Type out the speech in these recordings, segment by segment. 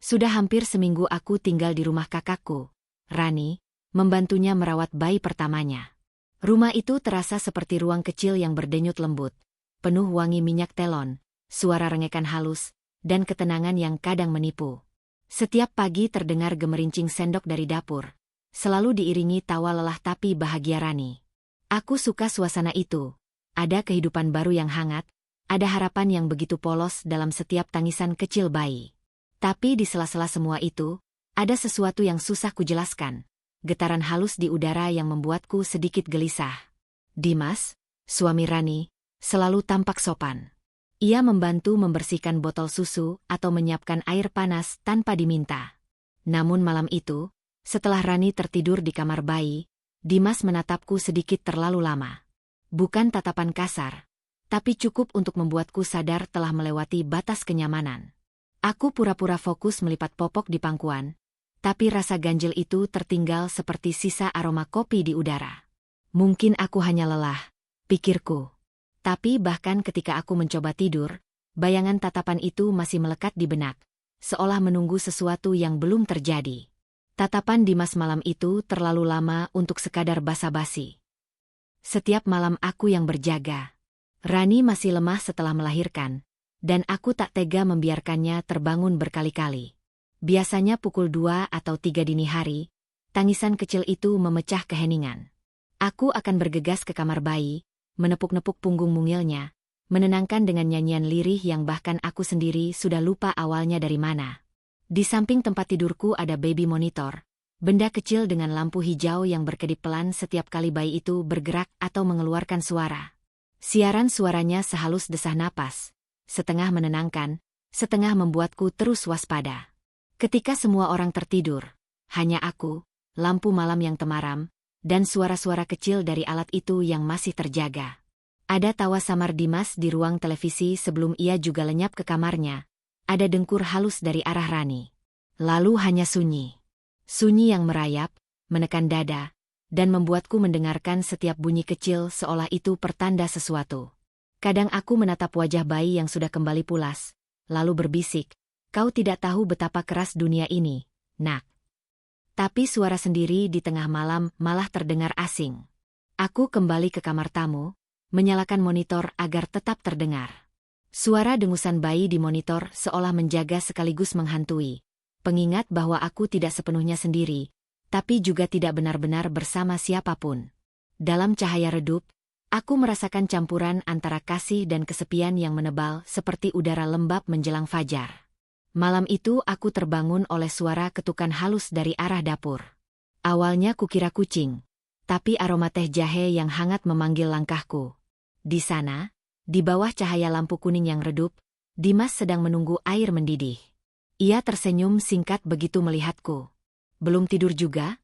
Sudah hampir seminggu aku tinggal di rumah kakakku, Rani, membantunya merawat bayi pertamanya. Rumah itu terasa seperti ruang kecil yang berdenyut lembut, penuh wangi minyak telon, suara rengekan halus, dan ketenangan yang kadang menipu. Setiap pagi terdengar gemerincing sendok dari dapur, selalu diiringi tawa lelah tapi bahagia Rani. Aku suka suasana itu. Ada kehidupan baru yang hangat, ada harapan yang begitu polos dalam setiap tangisan kecil bayi. Tapi di sela-sela semua itu, ada sesuatu yang susah kujelaskan. Getaran halus di udara yang membuatku sedikit gelisah. Dimas, suami Rani, selalu tampak sopan. Ia membantu membersihkan botol susu atau menyiapkan air panas tanpa diminta. Namun malam itu, setelah Rani tertidur di kamar bayi, Dimas menatapku sedikit terlalu lama. Bukan tatapan kasar, tapi cukup untuk membuatku sadar telah melewati batas kenyamanan. Aku pura-pura fokus melipat popok di pangkuan, tapi rasa ganjil itu tertinggal seperti sisa aroma kopi di udara. Mungkin aku hanya lelah, pikirku. Tapi bahkan ketika aku mencoba tidur, bayangan tatapan itu masih melekat di benak, seolah menunggu sesuatu yang belum terjadi. Tatapan Dimas malam itu terlalu lama untuk sekadar basa-basi. Setiap malam aku yang berjaga. Rani masih lemah setelah melahirkan, dan aku tak tega membiarkannya terbangun berkali-kali. Biasanya pukul 2 atau 3 dini hari, tangisan kecil itu memecah keheningan. Aku akan bergegas ke kamar bayi, menepuk-nepuk punggung mungilnya, menenangkan dengan nyanyian lirih yang bahkan aku sendiri sudah lupa awalnya dari mana. Di samping tempat tidurku ada baby monitor, benda kecil dengan lampu hijau yang berkedip pelan setiap kali bayi itu bergerak atau mengeluarkan suara. Siaran suaranya sehalus desah napas, setengah menenangkan, setengah membuatku terus waspada. Ketika semua orang tertidur, hanya aku, lampu malam yang temaram, dan suara-suara kecil dari alat itu yang masih terjaga. Ada tawa samar Dimas di ruang televisi sebelum ia juga lenyap ke kamarnya. Ada dengkur halus dari arah Rani. Lalu hanya sunyi. Sunyi yang merayap, menekan dada, dan membuatku mendengarkan setiap bunyi kecil seolah itu pertanda sesuatu. Kadang aku menatap wajah bayi yang sudah kembali pulas, lalu berbisik, "Kau tidak tahu betapa keras dunia ini, Nak." Tapi suara sendiri di tengah malam malah terdengar asing. Aku kembali ke kamar tamu, menyalakan monitor agar tetap terdengar. Suara dengusan bayi di monitor seolah menjaga sekaligus menghantui, pengingat bahwa aku tidak sepenuhnya sendiri, tapi juga tidak benar-benar bersama siapapun. Dalam cahaya redup, aku merasakan campuran antara kasih dan kesepian yang menebal seperti udara lembab menjelang fajar. Malam itu aku terbangun oleh suara ketukan halus dari arah dapur. Awalnya kukira kucing, tapi aroma teh jahe yang hangat memanggil langkahku. Di sana, di bawah cahaya lampu kuning yang redup, Dimas sedang menunggu air mendidih. Ia tersenyum singkat begitu melihatku. "Belum tidur juga?"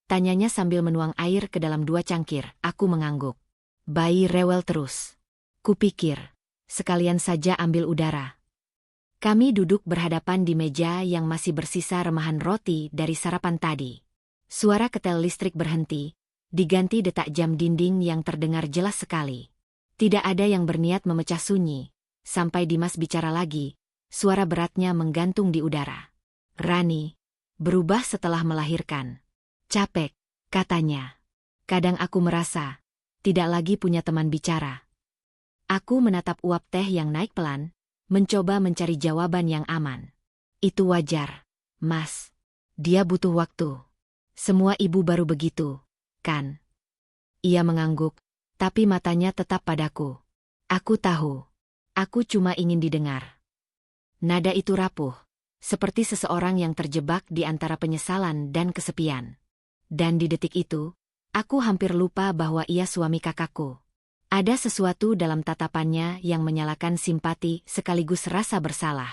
tanyanya sambil menuang air ke dalam 2 cangkir. Aku mengangguk. Bayi rewel terus. Kupikir, sekalian saja ambil udara. Kami duduk berhadapan di meja yang masih bersisa remahan roti dari sarapan tadi. Suara ketel listrik berhenti, diganti detak jam dinding yang terdengar jelas sekali. Tidak ada yang berniat memecah sunyi, sampai Dimas bicara lagi, suara beratnya menggantung di udara. "Rani berubah setelah melahirkan. Capek," katanya. Kadang aku merasa tidak lagi punya teman bicara. Aku menatap uap teh yang naik pelan, mencoba mencari jawaban yang aman. "Itu wajar, Mas. Dia butuh waktu. Semua ibu baru begitu, kan?" Ia mengangguk, tapi matanya tetap padaku. Aku tahu. Aku cuma ingin didengar. Nada itu rapuh, seperti seseorang yang terjebak di antara penyesalan dan kesepian. Dan di detik itu, aku hampir lupa bahwa ia suami kakakku. Ada sesuatu dalam tatapannya yang menyalakan simpati sekaligus rasa bersalah.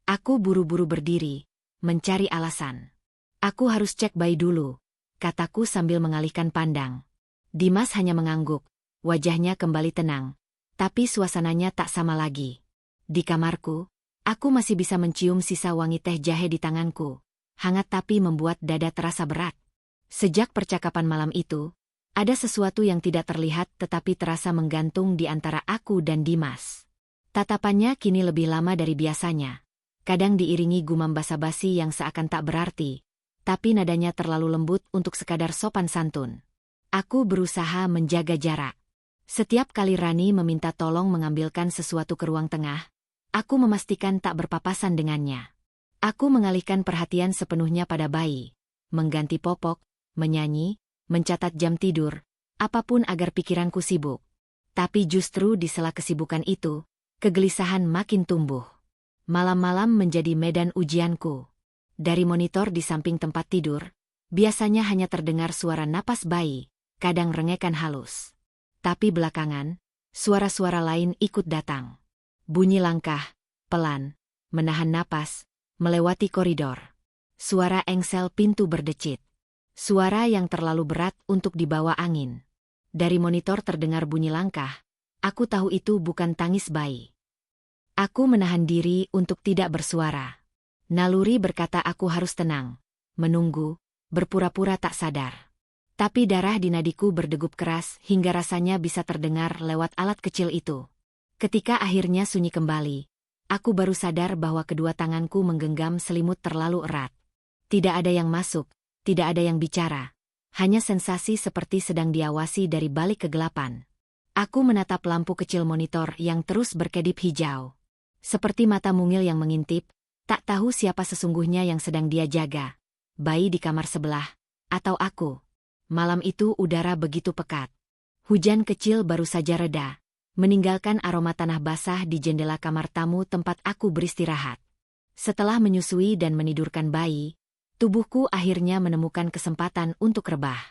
Aku buru-buru berdiri, mencari alasan. "Aku harus cek bayi dulu," kataku sambil mengalihkan pandang. Dimas hanya mengangguk, wajahnya kembali tenang, tapi suasananya tak sama lagi. Di kamarku, aku masih bisa mencium sisa wangi teh jahe di tanganku, hangat tapi membuat dada terasa berat. Sejak percakapan malam itu, ada sesuatu yang tidak terlihat tetapi terasa menggantung di antara aku dan Dimas. Tatapannya kini lebih lama dari biasanya, kadang diiringi gumam basa-basi yang seakan tak berarti, tapi nadanya terlalu lembut untuk sekadar sopan santun. Aku berusaha menjaga jarak. Setiap kali Rani meminta tolong mengambilkan sesuatu ke ruang tengah, aku memastikan tak berpapasan dengannya. Aku mengalihkan perhatian sepenuhnya pada bayi, mengganti popok, menyanyi, mencatat jam tidur, apapun agar pikiranku sibuk. Tapi justru di sela kesibukan itu, kegelisahan makin tumbuh. Malam-malam menjadi medan ujianku. Dari monitor di samping tempat tidur, biasanya hanya terdengar suara napas bayi, kadang rengekan halus. Tapi belakangan, suara-suara lain ikut datang. Bunyi langkah, pelan, menahan napas, melewati koridor. Suara engsel pintu berdecit. Suara yang terlalu berat untuk dibawa angin. Dari monitor terdengar bunyi langkah, aku tahu itu bukan tangis bayi. Aku menahan diri untuk tidak bersuara. Naluri berkata aku harus tenang, menunggu, berpura-pura tak sadar. Tapi darah di nadiku berdegup keras hingga rasanya bisa terdengar lewat alat kecil itu. Ketika akhirnya sunyi kembali, aku baru sadar bahwa kedua tanganku menggenggam selimut terlalu erat. Tidak ada yang masuk, tidak ada yang bicara. Hanya sensasi seperti sedang diawasi dari balik kegelapan. Aku menatap lampu kecil monitor yang terus berkedip hijau. Seperti mata mungil yang mengintip, tak tahu siapa sesungguhnya yang sedang dia jaga. Bayi di kamar sebelah, atau aku. Malam itu udara begitu pekat. Hujan kecil baru saja reda, meninggalkan aroma tanah basah di jendela kamar tamu tempat aku beristirahat. Setelah menyusui dan menidurkan bayi, tubuhku akhirnya menemukan kesempatan untuk rebah.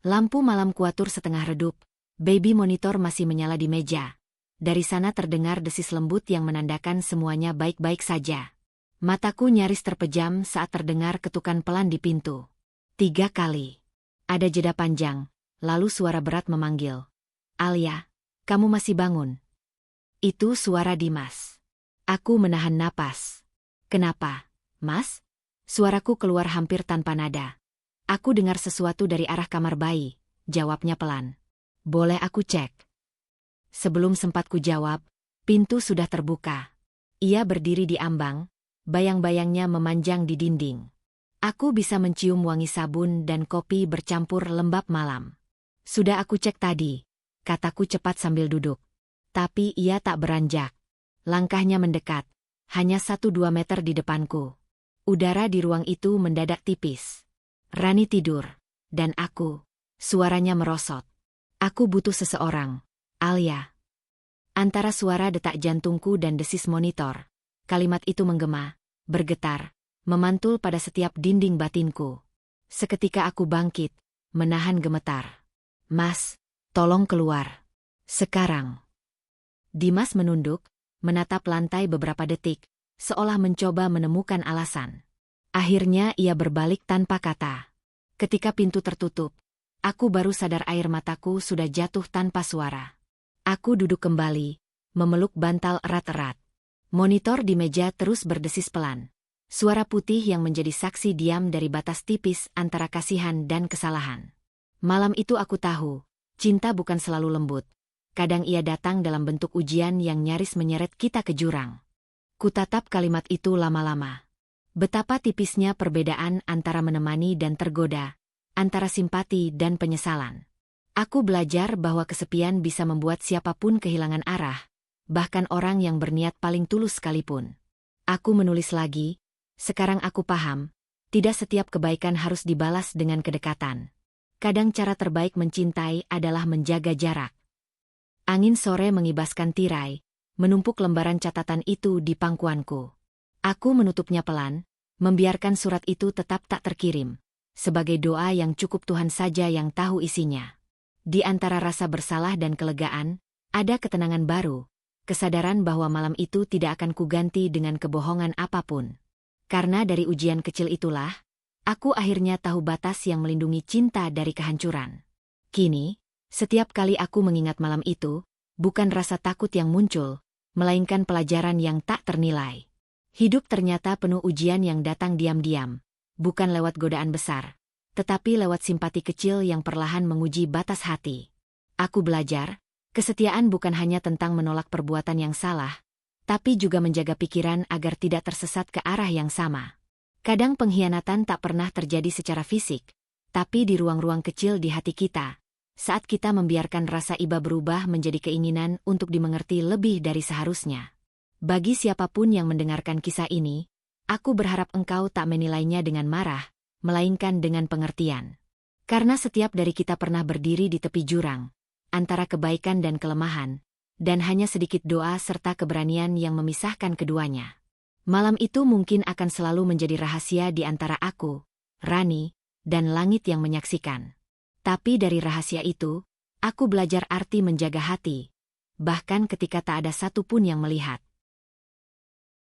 Lampu malam kuatur setengah redup, baby monitor masih menyala di meja. Dari sana terdengar desis lembut yang menandakan semuanya baik-baik saja. Mataku nyaris terpejam saat terdengar ketukan pelan di pintu. 3 kali. Ada jeda panjang, lalu suara berat memanggil. Alia, kamu masih bangun? Itu suara Dimas. Aku menahan napas. Kenapa, Mas? Suaraku keluar hampir tanpa nada. Aku dengar sesuatu dari arah kamar bayi, jawabnya pelan. Boleh aku cek? Sebelum sempat ku jawab, pintu sudah terbuka. Ia berdiri di ambang, bayang-bayangnya memanjang di dinding. Aku bisa mencium wangi sabun dan kopi bercampur lembab malam. Sudah aku cek tadi, kataku cepat sambil duduk. Tapi ia tak beranjak. Langkahnya mendekat, hanya 1-2 meter di depanku. Udara di ruang itu mendadak tipis. Rani tidur, dan aku, suaranya merosot. Aku butuh seseorang, Alia. Antara suara detak jantungku dan desis monitor, kalimat itu menggema, bergetar, memantul pada setiap dinding batinku. Seketika aku bangkit, menahan gemetar. Mas, tolong keluar. Sekarang. Dimas menunduk, menatap lantai beberapa detik, seolah mencoba menemukan alasan. Akhirnya ia berbalik tanpa kata. Ketika pintu tertutup, aku baru sadar air mataku sudah jatuh tanpa suara. Aku duduk kembali, memeluk bantal erat-erat. Monitor di meja terus berdesis pelan. Suara putih yang menjadi saksi diam dari batas tipis antara kasihan dan kesalahan. Malam itu aku tahu, cinta bukan selalu lembut. Kadang ia datang dalam bentuk ujian yang nyaris menyeret kita ke jurang. Kutatap kalimat itu lama-lama. Betapa tipisnya perbedaan antara menemani dan tergoda, antara simpati dan penyesalan. Aku belajar bahwa kesepian bisa membuat siapapun kehilangan arah, bahkan orang yang berniat paling tulus sekalipun. Aku menulis lagi. Sekarang aku paham, tidak setiap kebaikan harus dibalas dengan kedekatan. Kadang cara terbaik mencintai adalah menjaga jarak. Angin sore mengibaskan tirai, menumpuk lembaran catatan itu di pangkuanku. Aku menutupnya pelan, membiarkan surat itu tetap tak terkirim, sebagai doa yang cukup Tuhan saja yang tahu isinya. Di antara rasa bersalah dan kelegaan, ada ketenangan baru, kesadaran bahwa malam itu tidak akan kuganti dengan kebohongan apapun. Karena dari ujian kecil itulah, aku akhirnya tahu batas yang melindungi cinta dari kehancuran. Kini, setiap kali aku mengingat malam itu, bukan rasa takut yang muncul, melainkan pelajaran yang tak ternilai. Hidup ternyata penuh ujian yang datang diam-diam, bukan lewat godaan besar, tetapi lewat simpati kecil yang perlahan menguji batas hati. Aku belajar, kesetiaan bukan hanya tentang menolak perbuatan yang salah, tapi juga menjaga pikiran agar tidak tersesat ke arah yang sama. Kadang pengkhianatan tak pernah terjadi secara fisik, tapi di ruang-ruang kecil di hati kita, saat kita membiarkan rasa iba berubah menjadi keinginan untuk dimengerti lebih dari seharusnya. Bagi siapapun yang mendengarkan kisah ini, aku berharap engkau tak menilainya dengan marah, melainkan dengan pengertian. Karena setiap dari kita pernah berdiri di tepi jurang, antara kebaikan dan kelemahan, dan hanya sedikit doa serta keberanian yang memisahkan keduanya. Malam itu mungkin akan selalu menjadi rahasia di antara aku, Rani, dan langit yang menyaksikan. Tapi dari rahasia itu, aku belajar arti menjaga hati, bahkan ketika tak ada satupun yang melihat.